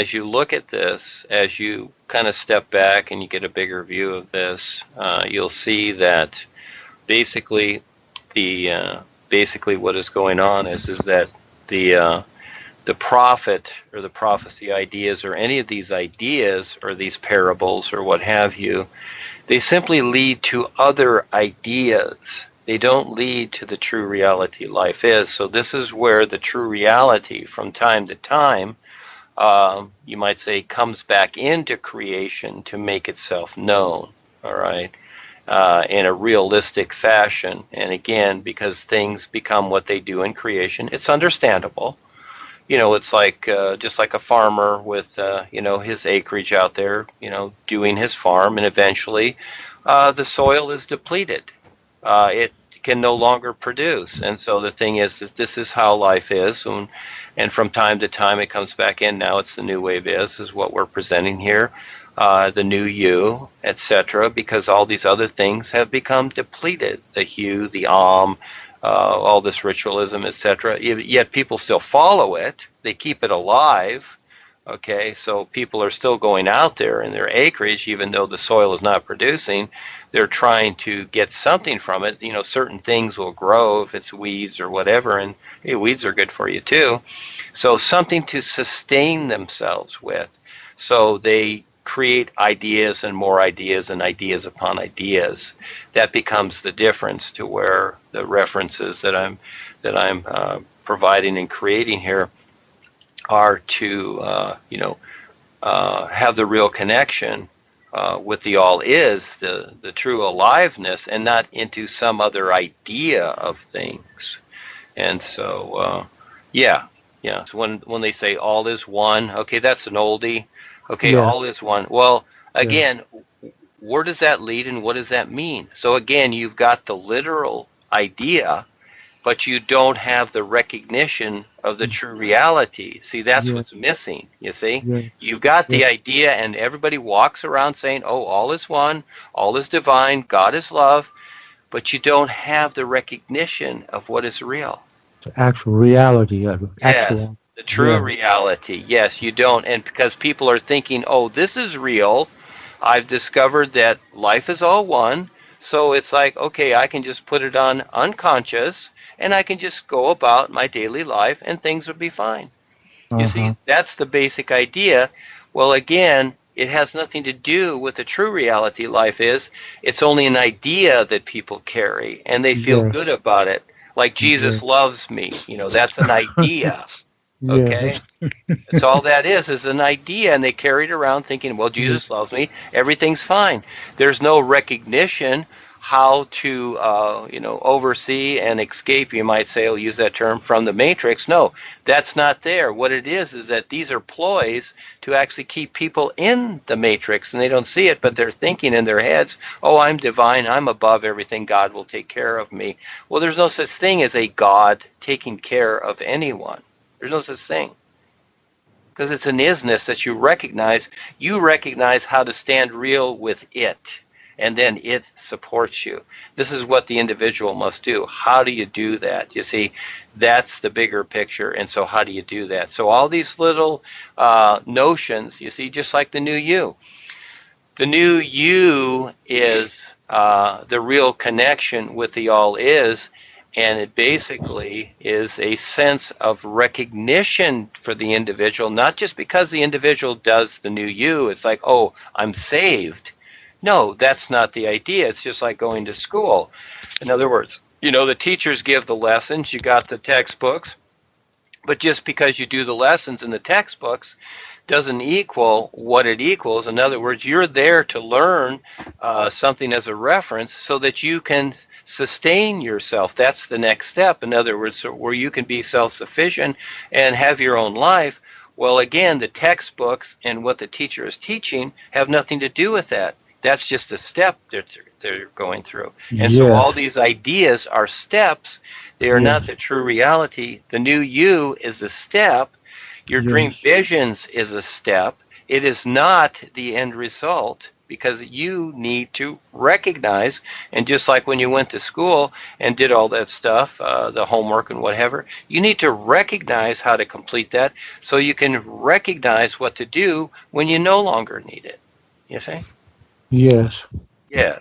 As you look at this, as you kind of step back and you get a bigger view of this, you'll see that basically basically what is going on is that the prophet or the prophecy ideas or any of these ideas or these parables or what have you, they simply lead to other ideas. They don't lead to the true reality life is. So this is where the true reality from time to time, you might say, comes back into creation to make itself known, all right, in a realistic fashion. And again, because things become what they do in creation, it's understandable. You know, it's like just like a farmer with, you know, his acreage out there, you know, doing his farm, and eventually the soil is depleted. It can no longer produce. And so the thing is that this is how life is. And from time to time it comes back in. Now it's the new wave is what we're presenting here, the new you, etc. Because all these other things have become depleted. The hue, the all this ritualism, etc. Yet people still follow it. They keep it alive. Okay, so people are still going out there in their acreage, even though the soil is not producing. They're trying to get something from it. You know, certain things will grow if it's weeds or whatever, and hey, weeds are good for you too. So something to sustain themselves with. So they create ideas and more ideas and ideas upon ideas. That becomes the difference to where the references that I'm providing and creating here are to you know, have the real connection with the all is, the true aliveness, and not into some other idea of things. And so yeah. So when they say all is one, okay, that's an oldie. Okay, yes. All is one. Well, again, where does that lead and what does that mean? So again, you've got the literal idea, but you don't have the recognition of the true reality. See, that's what's missing, you see? Yes. You've got the idea, and everybody walks around saying, oh, all is one, all is divine, God is love, but you don't have the recognition of what is real. The actual reality of it. Yes, the true reality. Yes, you don't. And because people are thinking, oh, this is real, I've discovered that life is all one, so it's like, okay, I can just put it on unconscious, and I can just go about my daily life and things will be fine. You see, that's the basic idea. Well, again, it has nothing to do with the true reality life is. It's only an idea that people carry, and they feel good about it. Like Jesus loves me, you know, that's an idea. Okay? So all that is an idea, and they carry it around thinking, well, Jesus loves me, everything's fine. There's no recognition how to, oversee and escape, you might say, I'll use that term, from the matrix. No, that's not there. What it is that these are ploys to actually keep people in the matrix, and they don't see it, but they're thinking in their heads, oh, I'm divine, I'm above everything, God will take care of me. Well, there's no such thing as a God taking care of anyone. There's no such thing. Because it's an isness that you recognize. You recognize how to stand real with it, and then it supports you. This is what the individual must do. How do you do that? You see, that's the bigger picture. And so how do you do that? So all these little notions, you see, just like the new you. The new you is the real connection with the all is. And it basically is a sense of recognition for the individual, not just because the individual does the new you. It's like, oh, I'm saved. No, that's not the idea. It's just like going to school. In other words, the teachers give the lessons, you got the textbooks, but just because you do the lessons in the textbooks doesn't equal what it equals. In other words, you're there to learn something as a reference so that you can sustain yourself. That's the next step. In other words, where you can be self-sufficient and have your own life. Well, again, the textbooks and what the teacher is teaching have nothing to do with that. That's just a step that they're going through. And so all these ideas are steps. They are not the true reality. The new you is a step. Your dream visions is a step. It is not the end result, because you need to recognize, and just like when you went to school and did all that stuff, the homework and whatever, you need to recognize how to complete that so you can recognize what to do when you no longer need it. You see? Yes. Yeah.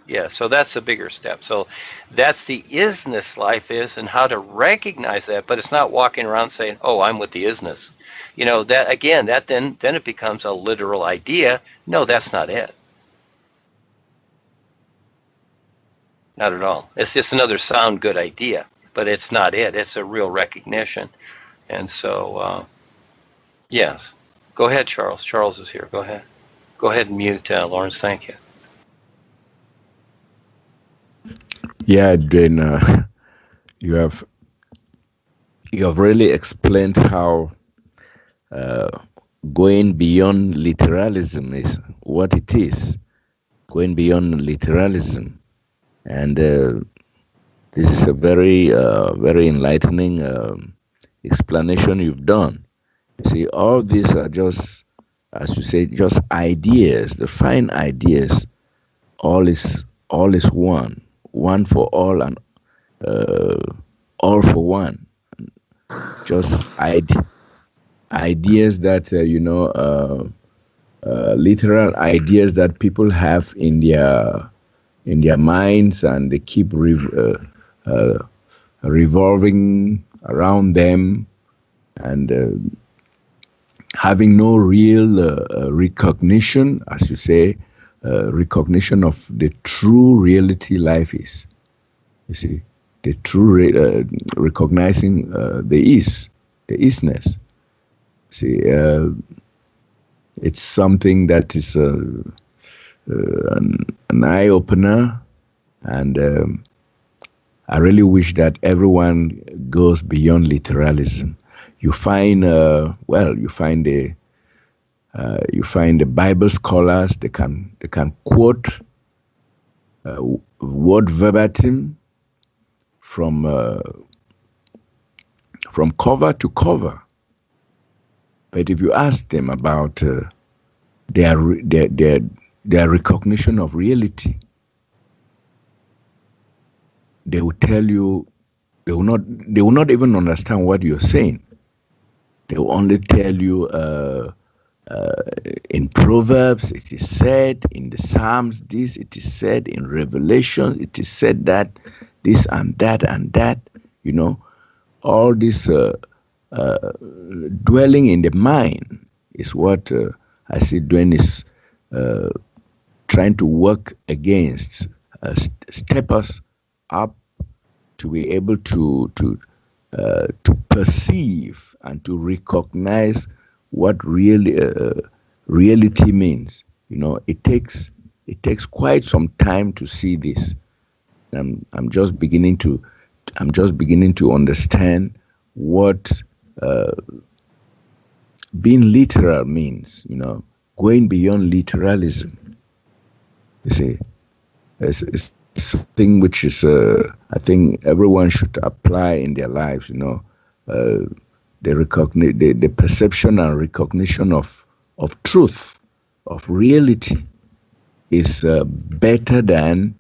Yeah, so that's a bigger step. So that's the isness life is, and how to recognize that, but it's not walking around saying, oh, I'm with the isness. That again, that then it becomes a literal idea. No, that's not it. Not at all. It's just another sound good idea, but it's not it. It's a real recognition. And so, yes. Go ahead, Charles. Charles is here. Go ahead. Go ahead and mute, Laurence. Thank you. Yeah, Duane, you have really explained how going beyond literalism is what it is. Going beyond literalism, and this is a very very enlightening explanation you've done. You see, all these are just, as you say, just ideas, the fine ideas. All is one for all, and all for one. Just ideas that literal ideas that people have in their minds, and they keep revolving around them, and having no real recognition, as you say, recognition of the true reality life is. You see, the true recognizing the isness. See, it's something that is an eye opener, and I really wish that everyone goes beyond literalism. You find the Bible scholars. They can quote word verbatim from cover to cover. But if you ask them about their recognition of reality, they will tell you they will not even understand what you're saying. They will only tell you in Proverbs it is said, in the Psalms this, it is said in Revelation it is said that, this and that and that. All this dwelling in the mind is what I see Duane is trying to work against, step us up to be able to perceive and to recognize what really reality means. It takes quite some time to see this. I'm just beginning to understand what being literal means. Going beyond literalism. You see, it's something which is I think everyone should apply in their lives. The perception and recognition of truth, of reality, is better than.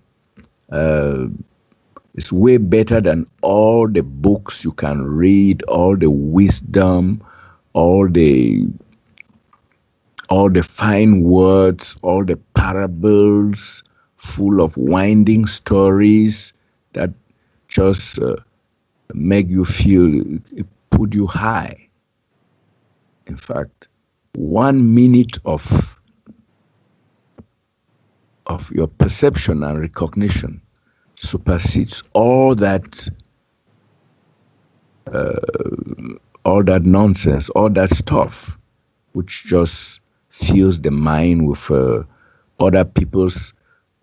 It's way better than all the books you can read, all the wisdom, all the fine words, all the parables full of winding stories that just make you feel, put you high. In fact, 1 minute of your perception and recognition supersedes all that nonsense, all that stuff, which just fills the mind with other people's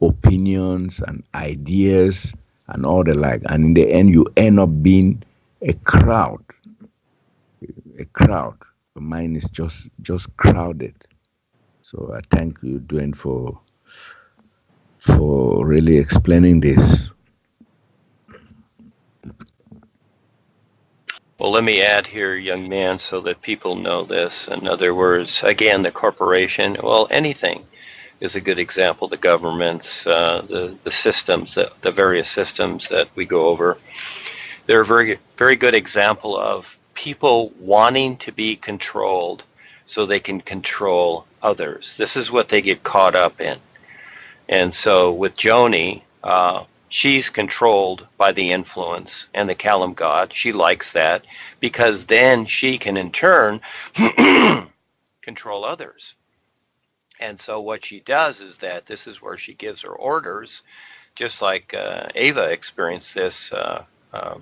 opinions and ideas and all the like. And in the end, you end up being a crowd. Your mind is just crowded. So I thank you, Duane, for really explaining this. Well, let me add here, young man, so that people know this. In other words, again, the corporation, well, anything is a good example. The governments, the systems, the various systems that we go over, they're a very, very good example of people wanting to be controlled so they can control others. This is what they get caught up in. And so with Joni, she's controlled by the influence and the Kalam god. She likes that because then she can in turn control others. And so what she does is that this is where she gives her orders, just like Ava experienced this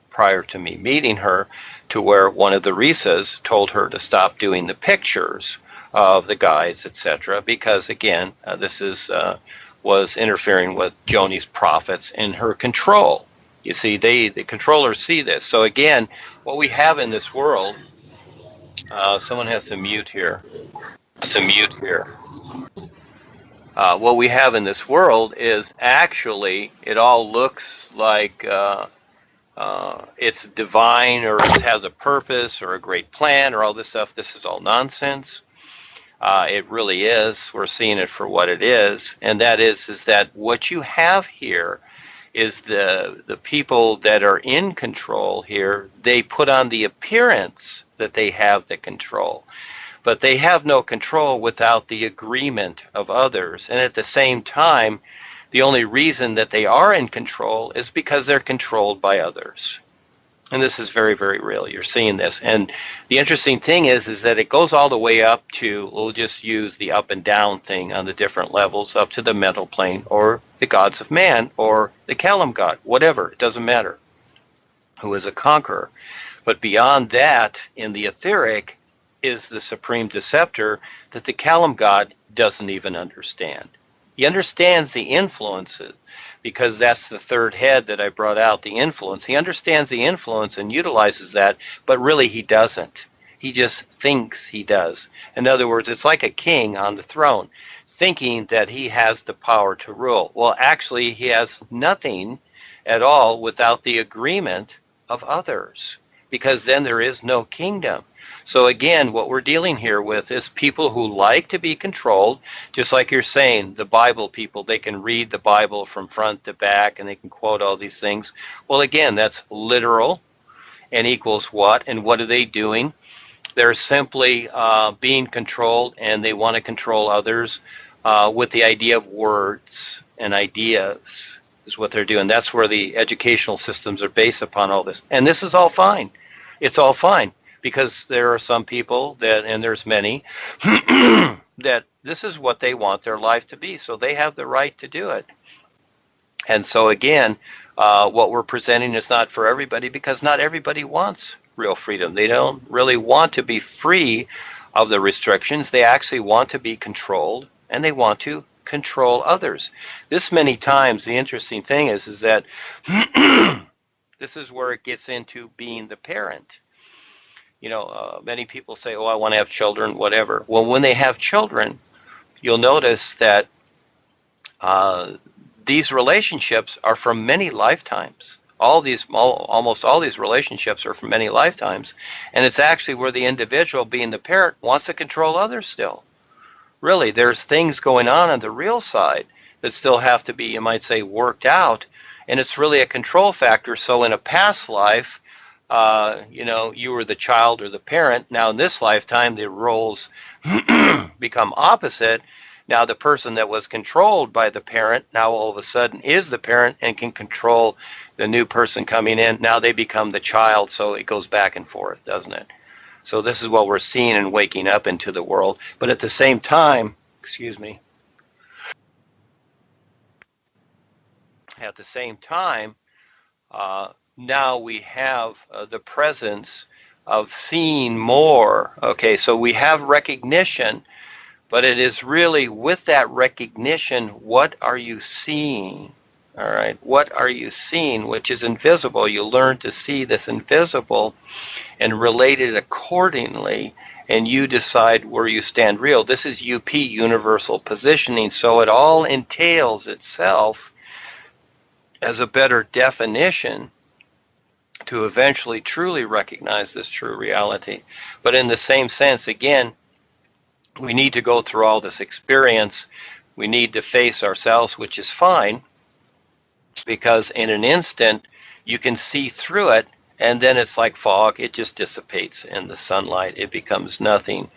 prior to me meeting her, to where one of the Risas told her to stop doing the pictures of the guides, etc., because again, this was interfering with Joni's prophets and her control. You see, the controllers see this. So again, what we have in this world, someone has to mute here. What we have in this world is actually, it all looks like it's divine, or it has a purpose or a great plan or all this stuff. This is all nonsense. It really is. We're seeing it for what it is, and that is that what you have here is the people that are in control here. They put on the appearance that they have the control, but they have no control without the agreement of others. And at the same time, the only reason that they are in control is because they're controlled by others. And this is very, very real. You're seeing this. And the interesting thing is that it goes all the way up to, we'll just use the up and down thing on the different levels, up to the mental plane, or the gods of man, or the Kalam god, whatever. It doesn't matter, who is a conqueror. But beyond that, in the etheric, is the supreme deceptor that the Kalam god doesn't even understand. He understands the influences, because that's the third head that I brought out, the influence. He understands the influence and utilizes that, but really he doesn't. He just thinks he does. In other words, it's like a king on the throne, thinking that he has the power to rule. Well, actually, he has nothing at all without the agreement of others, because then there is no kingdom. So again, what we're dealing here with is people who like to be controlled, just like you're saying, the Bible people, they can read the Bible from front to back and they can quote all these things. Well, again, that's literal and equals what? And what are they doing? They're simply being controlled, and they want to control others with the idea of words and ideas is what they're doing. That's where the educational systems are based upon all this. And this is all fine. It's all fine. Because there are some people that, and there's many, that this is what they want their life to be. So they have the right to do it. And so again, what we're presenting is not for everybody, because not everybody wants real freedom. They don't really want to be free of the restrictions. They actually want to be controlled, and they want to control others. This many times, the interesting thing is that this is where it gets into being the parent. Many people say, oh, I want to have children, whatever. Well, when they have children, you'll notice that these relationships are from many lifetimes. Almost all these relationships are from many lifetimes. And it's actually where the individual, being the parent, wants to control others still. Really, there's things going on the real side that still have to be, you might say, worked out. And it's really a control factor. So in a past life, you were the child or the parent. Now in this lifetime, the roles become opposite. Now the person that was controlled by the parent now all of a sudden is the parent and can control the new person coming in. Now they become the child, so it goes back and forth, doesn't it? So this is what we're seeing and waking up into the world. But at the same time, at the same time, now we have the presence of seeing more. Okay, so we have recognition, but it is really with that recognition, what are you seeing? All right, what are you seeing, which is invisible? You learn to see this invisible and relate it accordingly, and you decide where you stand real. This is UP, universal positioning, so it all entails itself as a better definition to eventually truly recognize this true reality. But in the same sense, again, we need to go through all this experience. We need to face ourselves, which is fine, because in an instant, you can see through it, and then it's like fog. It just dissipates in the sunlight. It becomes nothing.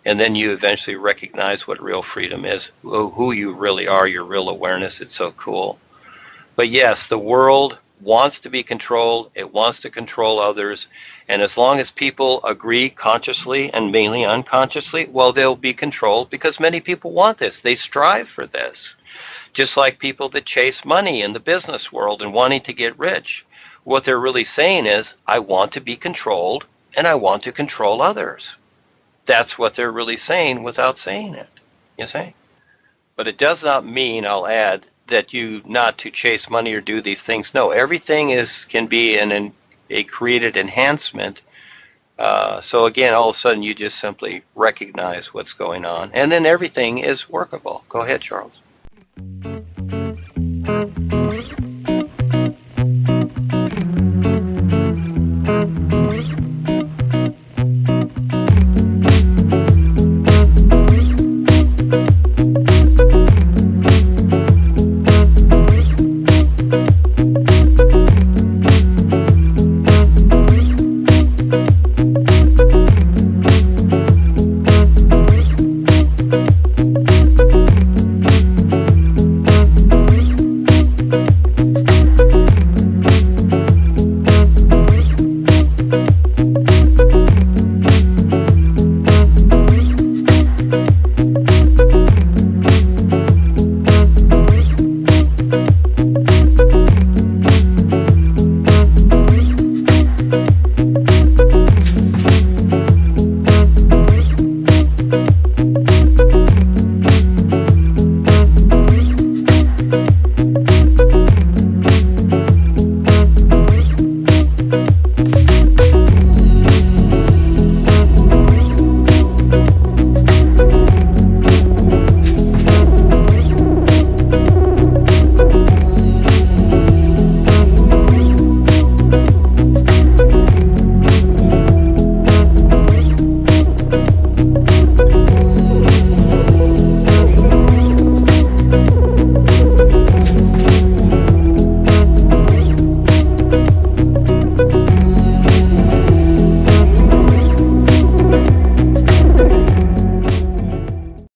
And then you eventually recognize what real freedom is, who you really are, your real awareness. It's so cool. But yes, the world wants to be controlled. It wants to control others. And as long as people agree consciously and mainly unconsciously, well, they'll be controlled because many people want this. They strive for this. Just like people that chase money in the business world and wanting to get rich. What they're really saying is, I want to be controlled and I want to control others. That's what they're really saying without saying it, you see? But it does not mean, I'll add, that you not to chase money or do these things. No, everything can be a created enhancement. So again, all of a sudden you just simply recognize what's going on, and then everything is workable. Go ahead, Charles.